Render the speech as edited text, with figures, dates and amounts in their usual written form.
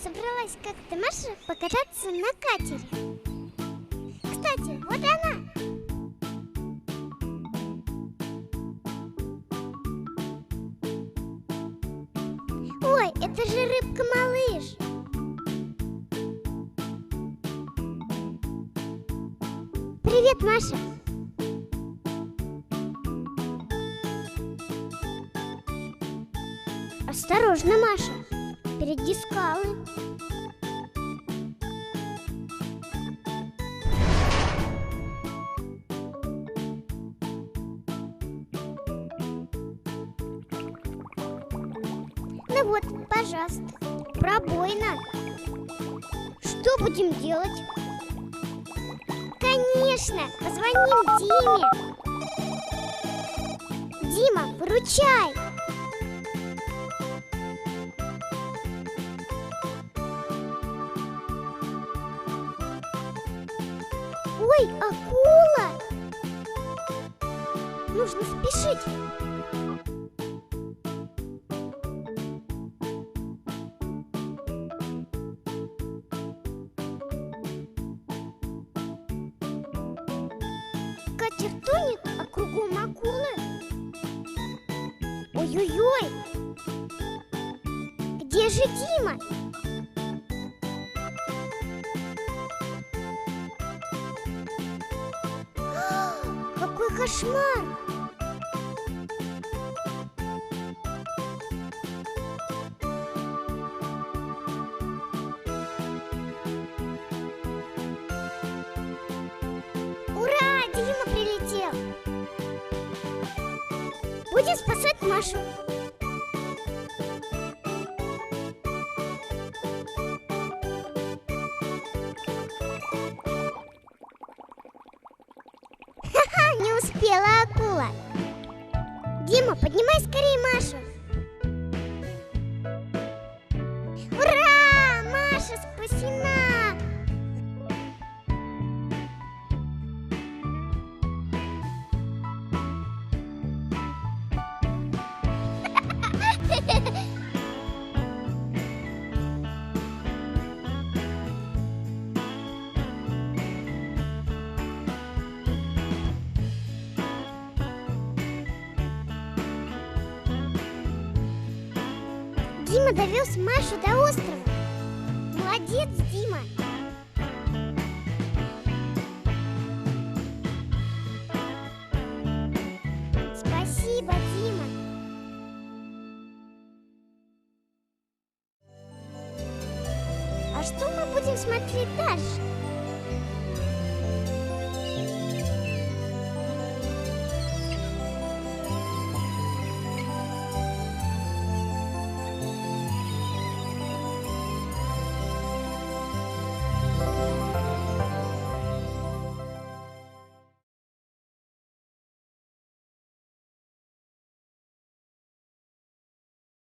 Собралась как-то Маша покататься на катере. Кстати, вот она. Ой, это же рыбка-малыш. Привет, Маша. Осторожно, Маша. Впереди скалы. Ну вот, пожалуйста, пробоина. Что будем делать? Конечно, позвоним Диме. Дима, выручай. Ой, акула! Нужно спешить. Катер тонет, а кругом акулы. Ой-ой-ой! Где же Дима? Какой кошмар! Ура! Дима прилетел! Будем спасать Машу. Ха-ха, не успела акула. Дима, поднимай скорее Машу. Ура! Маша спасена! Дима довез Машу до острова. Молодец, Дима. Спасибо, Дима. А что мы будем смотреть дальше?